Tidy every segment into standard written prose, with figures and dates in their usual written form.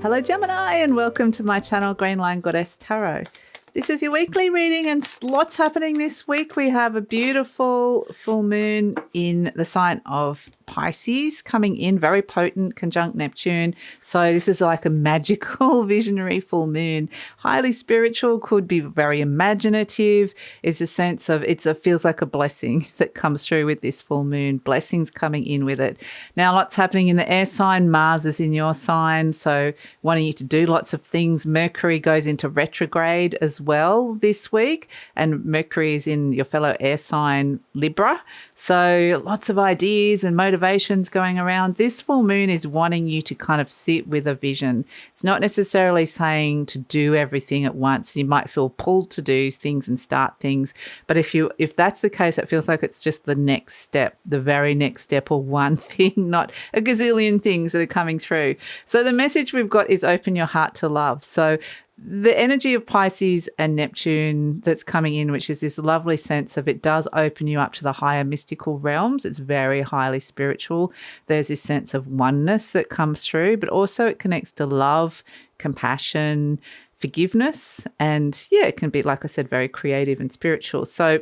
Hello Gemini and welcome to my channel GreenLion Goddess Tarot. This is your weekly reading and lots happening this week. We have a beautiful full moon in the sign of Pisces coming in, very potent, conjunct Neptune. So this is like a magical visionary full moon. Highly spiritual, could be very imaginative. It's a sense of, it feels like a blessing that comes through with this full moon. Blessings coming in with it. Now lots happening in the air sign. Mars is in your sign, so wanting you to do lots of things. Mercury goes into retrograde as well this week, and Mercury is in your fellow air sign Libra. So lots of ideas and motivations going around. This full moon is wanting you to kind of sit with a vision. It's not necessarily saying to do everything at once. You might feel pulled to do things and start things, but if that's the case, it feels like it's just the next step, the very next step, or one thing, not a gazillion things that are coming through. So the message we've got is open your heart to love. So the energy of Pisces and Neptune that's coming in, which is this lovely sense of, it does open you up to the higher mystical realms. It's very highly spiritual. There's this sense of oneness that comes through, but also it connects to love, compassion, forgiveness. And yeah, it can be, like I said, very creative and spiritual. So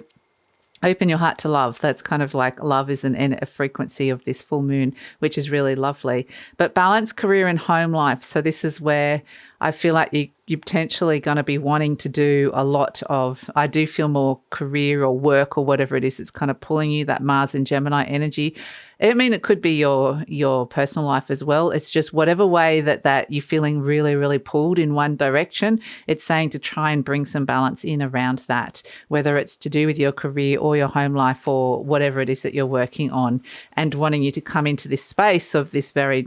open your heart to love. That's kind of like love is a frequency of this full moon, which is really lovely. But balance career and home life. So this is where I feel like you're potentially going to be wanting to do a lot of, I do feel more career or work or whatever it is. It's kind of pulling you, that Mars and Gemini energy. I mean, it could be your personal life as well. It's just whatever way that you're feeling really, really pulled in one direction, it's saying to try and bring some balance in around that, whether it's to do with your career or your home life or whatever it is that you're working on, and wanting you to come into this space of this very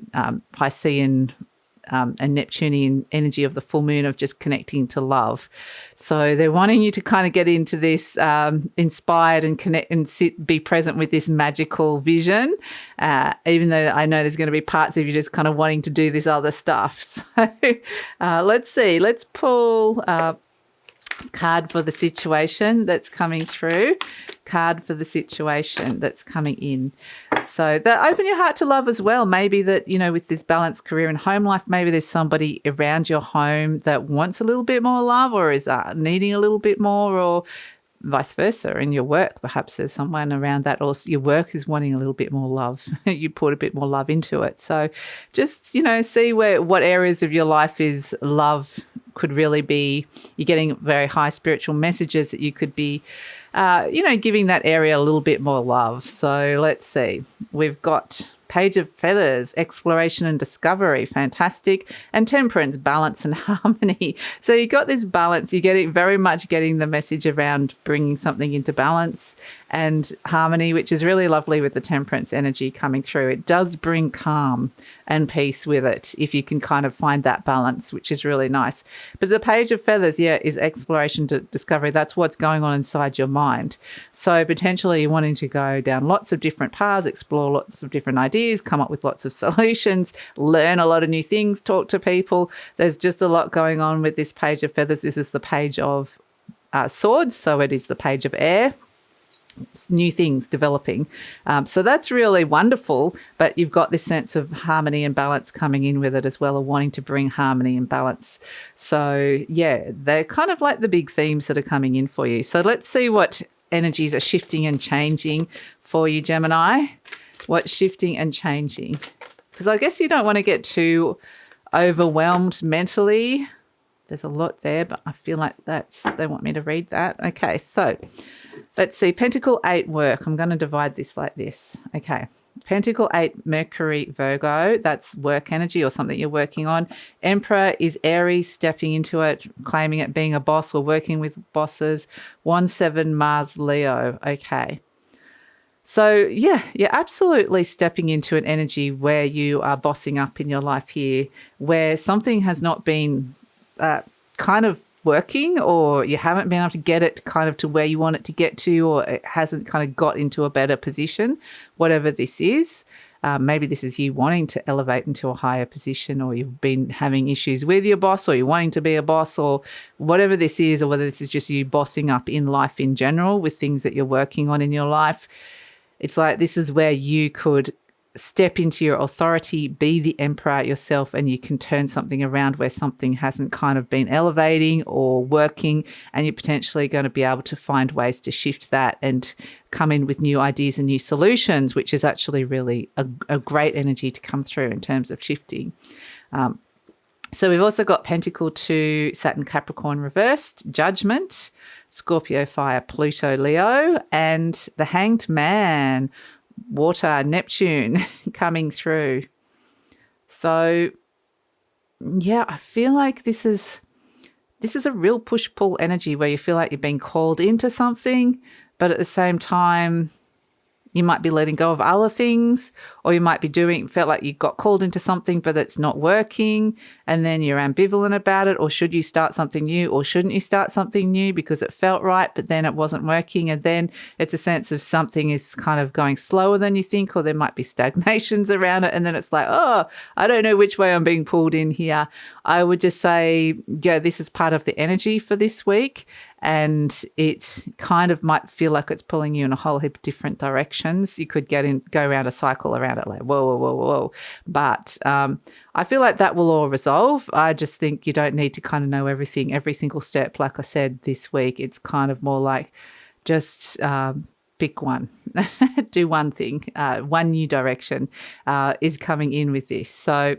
Piscean and Neptunian energy of the full moon, of just connecting to love. So they're wanting you to kind of get into this inspired and connect and be present with this magical vision, even though I know there's going to be parts of you just kind of wanting to do this other stuff. So let's see. Let's pull card for the situation that's coming through. Card for the situation that's coming in. So that open your heart to love as well. Maybe that, with this balanced career and home life, maybe there's somebody around your home that wants a little bit more love, or is needing a little bit more, or vice versa. In your work, perhaps there's someone around that, or your work is wanting a little bit more love. You put a bit more love into it. So just, see what areas of your life is love could really be. You're getting very high spiritual messages that you could be, giving that area a little bit more love. So let's see. We've got Page of Feathers, exploration and discovery, fantastic, and Temperance, balance and harmony. So you got this balance. You're very much getting the message around bringing something into balance and harmony, which is really lovely with the Temperance energy coming through. It does bring calm and peace with it if you can kind of find that balance, which is really nice. But the Page of Feathers, is exploration to discovery. That's what's going on inside your mind. So potentially you're wanting to go down lots of different paths, explore lots of different ideas, come up with lots of solutions, learn a lot of new things, talk to people. There's just a lot going on with this Page of Feathers. This is the Page of Swords, so it is the Page of Air. New things developing. So that's really wonderful, but you've got this sense of harmony and balance coming in with it as well, or wanting to bring harmony and balance. So yeah, they're kind of like the big themes that are coming in for you. So let's see what energies are shifting and changing for you, Gemini. What's shifting and changing? Because I guess you don't want to get too overwhelmed mentally. There's a lot there, but I feel like they want me to read that. Okay, so let's see. Pentacle 8 work. I'm going to divide this like this. Okay. Pentacle 8, Mercury, Virgo. That's work energy or something you're working on. Emperor is Aries, stepping into it, claiming it, being a boss or working with bosses. 1/7, Mars, Leo. Okay. So, yeah, you're absolutely stepping into an energy where you are bossing up in your life here, where something has not been kind of working, or you haven't been able to get it kind of to where you want it to get to, or it hasn't kind of got into a better position, whatever this is. Maybe this is you wanting to elevate into a higher position, or you've been having issues with your boss, or you're wanting to be a boss, or whatever this is, or whether this is just you bossing up in life in general with things that you're working on in your life. It's like this is where you could step into your authority, be the emperor yourself, and you can turn something around where something hasn't kind of been elevating or working, and you're potentially going to be able to find ways to shift that and come in with new ideas and new solutions, which is actually really a great energy to come through in terms of shifting. So we've also got Pentacle 2, Saturn Capricorn reversed, Judgment, Scorpio Fire, Pluto Leo, and the Hanged Man, Water Neptune coming through. So yeah, I feel like this is a real push-pull energy where you feel like you're being called into something, but at the same time you might be letting go of other things, or you might be felt like you got called into something but it's not working, and then you're ambivalent about it. Or should you start something new, or shouldn't you start something new because it felt right but then it wasn't working? And then it's a sense of something is kind of going slower than you think, or there might be stagnations around it, and then it's like, oh, I don't know which way I'm being pulled in here. I would just say, yeah, this is part of the energy for this week. And it kind of might feel like it's pulling you in a whole heap of different directions. You could go around a cycle around it, like, whoa. But I feel like that will all resolve. I just think you don't need to kind of know everything, every single step. Like I said, this week, it's kind of more like just pick one, do one thing, one new direction is coming in with this. So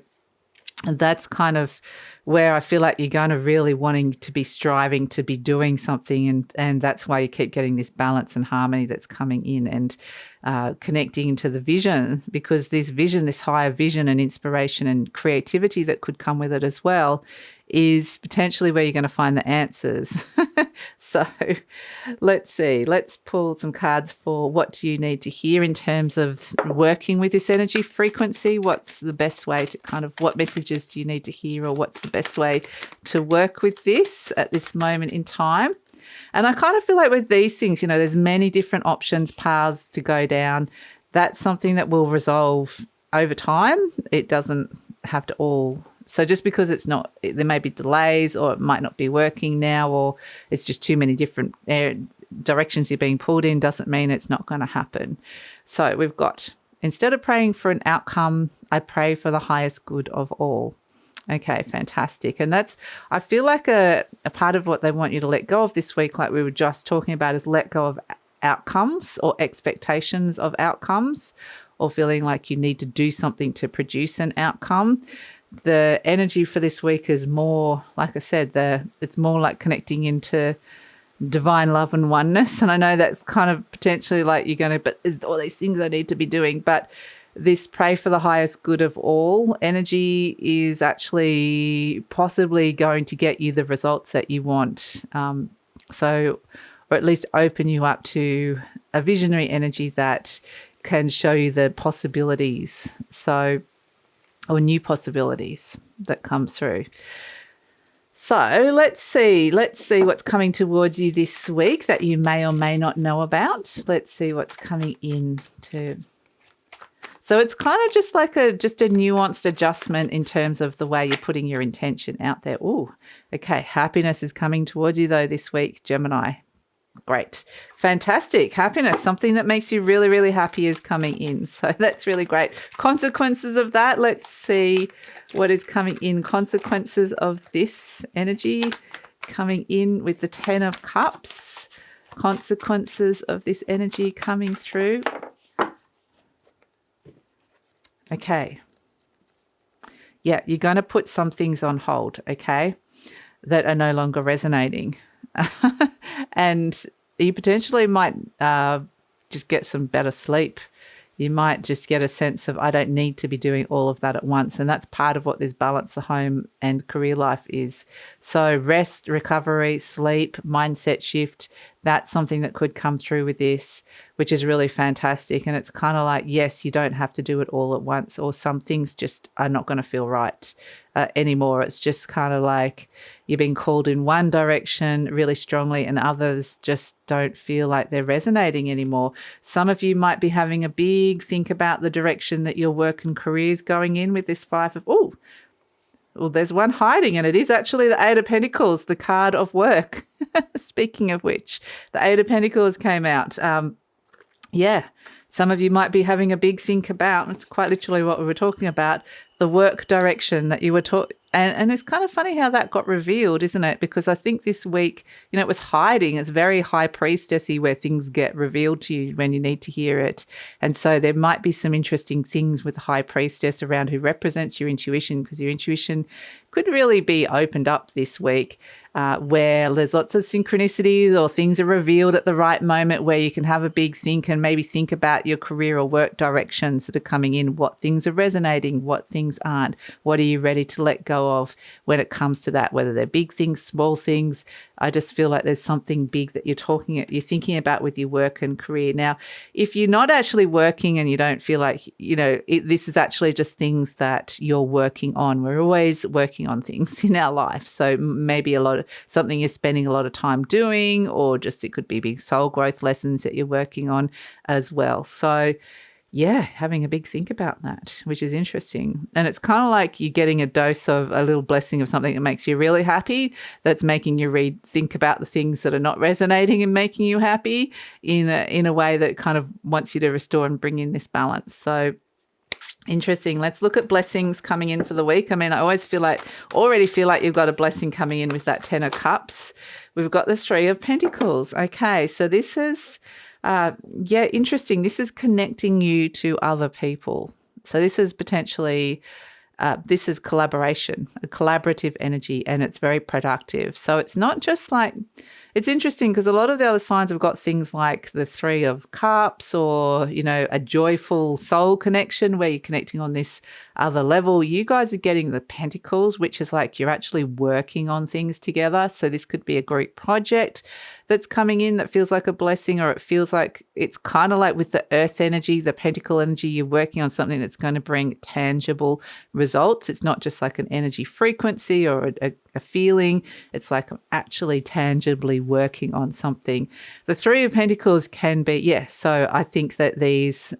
that's kind of where I feel like you're going to really wanting to be striving to be doing something, and that's why you keep getting this balance and harmony that's coming in, and connecting into the vision, because this vision, this higher vision and inspiration and creativity that could come with it as well, is potentially where you're going to find the answers. So let's see. Let's pull some cards for what do you need to hear in terms of working with this energy frequency. What's the best way to what messages do you need to hear, or what's the best way to work with this at this moment in time? And I kind of feel like with these things, there's many different options, paths to go down. That's something that will resolve over time. It doesn't have to all. So just because it's not, there may be delays, or it might not be working now, or it's just too many different directions you're being pulled in, doesn't mean it's not going to happen. So we've got, instead of praying for an outcome, I pray for the highest good of all. Okay, fantastic. And that's, I feel like a part of what they want you to let go of this week, like we were just talking about, is let go of outcomes or expectations of outcomes, or feeling like you need to do something to produce an outcome. The energy for this week is more, like I said, it's more like connecting into divine love and oneness. And I know that's kind of potentially like you're going to, but there's all these things I need to be doing. But this pray for the highest good of all energy is actually possibly going to get you the results that you want. Or at least open you up to a visionary energy that can show you the possibilities. Or new possibilities that comes through. So let's see what's coming towards you this week that you may or may not know about. Let's see what's coming in to. So it's kind of just like a nuanced adjustment in terms of the way you're putting your intention out there. Ooh, okay. Happiness is coming towards you though this week, Gemini. Great. Fantastic. Happiness, something that makes you really, really happy, is coming in. So that's really great. Consequences of that. Let's see what is coming in. Consequences of this energy coming in with the 10 of Cups. Consequences of this energy coming through. Okay. Yeah, you're going to put some things on hold, okay, that are no longer resonating. And you potentially might just get some better sleep. You might just get a sense of, I don't need to be doing all of that at once. And that's part of what this balance of home and career life is. So rest, recovery, sleep, mindset shift, that's something that could come through with this, which is really fantastic. And it's kind of like, yes, you don't have to do it all at once, or some things just are not going to feel right anymore. It's just kind of like you're being called in one direction really strongly, and others just don't feel like they're resonating anymore. Some of you might be having a big think about the direction that your work and career is going in with this Five of, well, there's one hiding, and it is actually the Eight of Pentacles, the card of work. Speaking of which, the Eight of Pentacles came out. Yeah, Some of you might be having a big think about, it's quite literally what we were talking about, the work direction that you were taught. And it's kind of funny how that got revealed, isn't it? Because I think this week, it was hiding. It's very high priestessy where things get revealed to you when you need to hear it. And so there might be some interesting things with the high priestess around who represents your intuition, because your intuition could really be opened up this week, where there's lots of synchronicities or things are revealed at the right moment where you can have a big think and maybe think about your career or work directions that are coming in, what things are resonating, what things aren't, what are you ready to let go of when it comes to that, whether they're big things, small things. I just feel like there's something big that you're thinking about with your work and career. Now, if you're not actually working and you don't feel like, this is actually just things that you're working on. We're always working on things in our life. So maybe something you're spending a lot of time doing, or just it could be big soul growth lessons that you're working on as well. So yeah, having a big think about that, which is interesting. And it's kind of like you're getting a dose of a little blessing of something that makes you really happy, that's making you think about the things that are not resonating and making you happy in a way that kind of wants you to restore and bring in this balance. So interesting. Let's look at blessings coming in for the week. I mean, I already feel like you've got a blessing coming in with that 10 of Cups. We've got the 3 of Pentacles. Okay, so this is... interesting. This is connecting you to other people. So this is potentially, this is collaboration, a collaborative energy, and it's very productive. So it's not just like, it's interesting because a lot of the other signs have got things like the 3 of Cups or, a joyful soul connection where you're connecting on this other level. You guys are getting the Pentacles, which is like you're actually working on things together. So this could be a group project that's coming in that feels like a blessing, or it feels like it's kind of like with the earth energy, the pentacle energy, you're working on something that's going to bring tangible results. It's not just like an energy frequency or a feeling. It's like I'm actually tangibly working on something. The 3 of Pentacles can be, so I think that these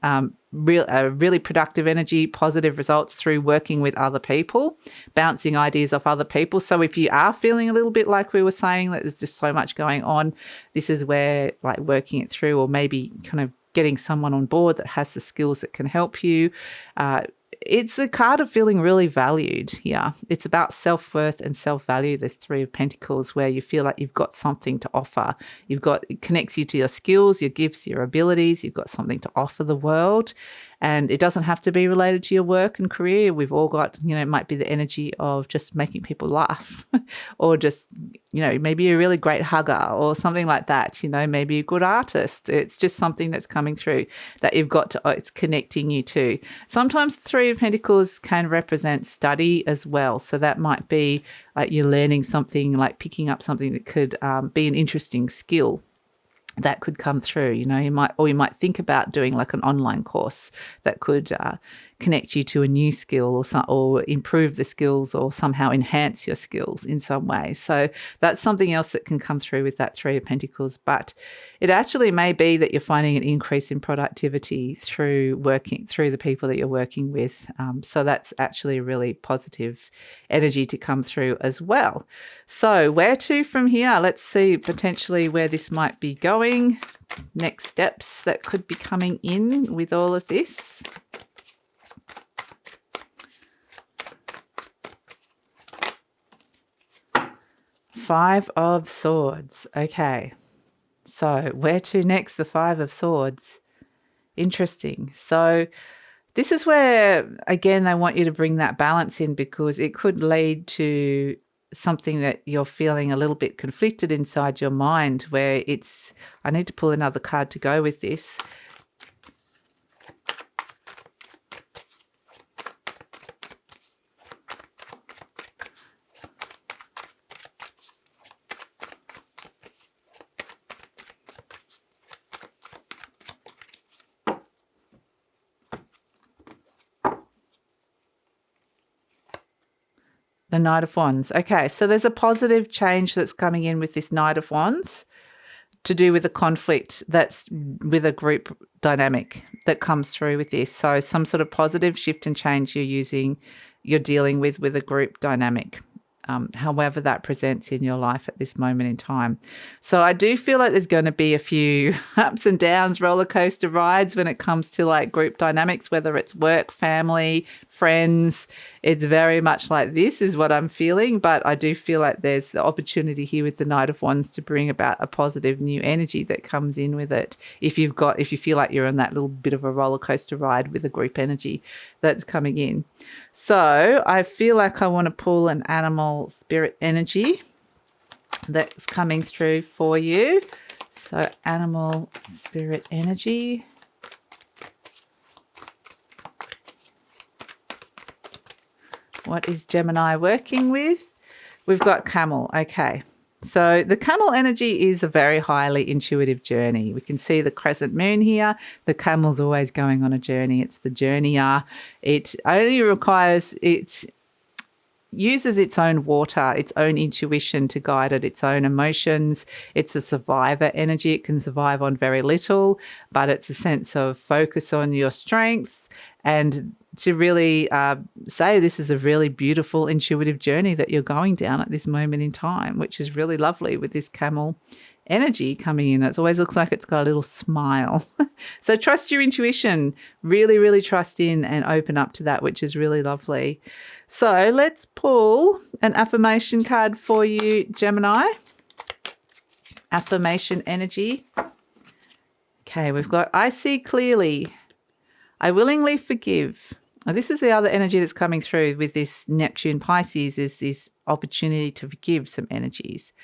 really productive energy, positive results through working with other people, bouncing ideas off other people. So if you are feeling a little bit like we were saying that there's just so much going on, this is where like working it through, or maybe kind of getting someone on board that has the skills that can help you. It's a card of feeling really valued here. It's about self-worth and self-value, this 3 of Pentacles, where you feel like you've got something to offer. It connects you to your skills, your gifts, your abilities. You've got something to offer the world. And it doesn't have to be related to your work and career. We've all got, it might be the energy of just making people laugh or just, maybe you're a really great hugger or something like that, maybe a good artist. It's just something that's coming through that you've got to, it's connecting you to. Sometimes the 3 of Pentacles can represent study as well. So that might be like you're learning something, like picking up something that could be an interesting skill that could come through. You might think about doing like an online course that could connect you to a new skill or improve the skills or somehow enhance your skills in some way. So that's something else that can come through with that 3 of Pentacles. But it actually may be that you're finding an increase in productivity through working through the people that you're working with. So that's actually a really positive energy to come through as well. So where to from here? Let's see potentially where this might be going. Next steps that could be coming in with all of this. Five of Swords. Okay. So where to next? The 5 of Swords. Interesting. So this is where, again, they want you to bring that balance in, because it could lead to something that you're feeling a little bit conflicted inside your mind, where it's, I need to pull another card to go with this. The Knight of Wands. Okay, so there's a positive change that's coming in with this Knight of Wands to do with a conflict that's with a group dynamic that comes through with this. So some sort of positive shift and change you're dealing with a group dynamic. however that presents in your life at this moment in time. So I do feel like there's going to be a few ups and downs, roller coaster rides when it comes to like group dynamics, whether it's work, family, friends. It's very much like this is what I'm feeling, but I do feel like there's the opportunity here with the Knight of Wands to bring about a positive new energy that comes in with it. If you feel like you're on that little bit of a roller coaster ride with a group energy that's coming in. So I feel like I want to pull an animal spirit energy that's coming through for you. So animal spirit energy. What is Gemini working with? We've got camel. Okay. So the camel energy is a very highly intuitive journey. We can see the crescent moon here. The camel's always going on a journey. It's the journeyer. It only requires, it uses its own water, its own intuition to guide it, its own emotions. It's a survivor energy. It can survive on very little, but it's a sense of focus on your strengths and to really say this is a really beautiful intuitive journey that you're going down at this moment in time, which is really lovely with this camel energy coming in. It always looks like it's got a little smile. So trust your intuition, really, really trust in and open up to that, which is really lovely. So let's pull an affirmation card for you, Gemini. Affirmation energy. Okay, we've got, I see clearly. I willingly forgive. Now, this is the other energy that's coming through with this Neptune Pisces, is this opportunity to forgive some energies.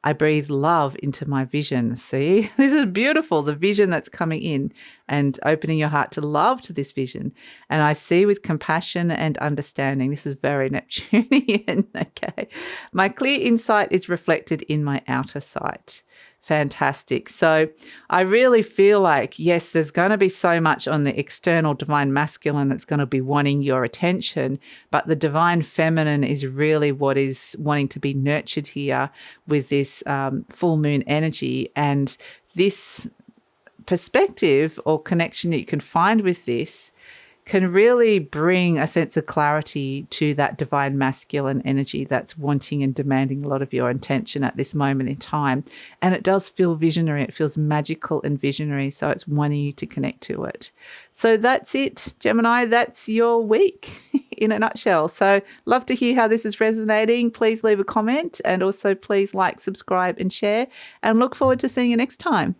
I breathe love into my vision. See, this is beautiful, the vision that's coming in and opening your heart to love to this vision. And I see with compassion and understanding. This is very Neptunian. Okay. My clear insight is reflected in my outer sight. Fantastic. So I really feel like, yes, there's going to be so much on the external divine masculine that's going to be wanting your attention, but the divine feminine is really what is wanting to be nurtured here with this full moon energy. And this perspective or connection that you can find with this can really bring a sense of clarity to that divine masculine energy that's wanting and demanding a lot of your attention at this moment in time. And it does feel visionary. It feels magical and visionary. So it's wanting you to connect to it. So that's it, Gemini. That's your week in a nutshell. So love to hear how this is resonating. Please leave a comment and also please like, subscribe and share, and look forward to seeing you next time.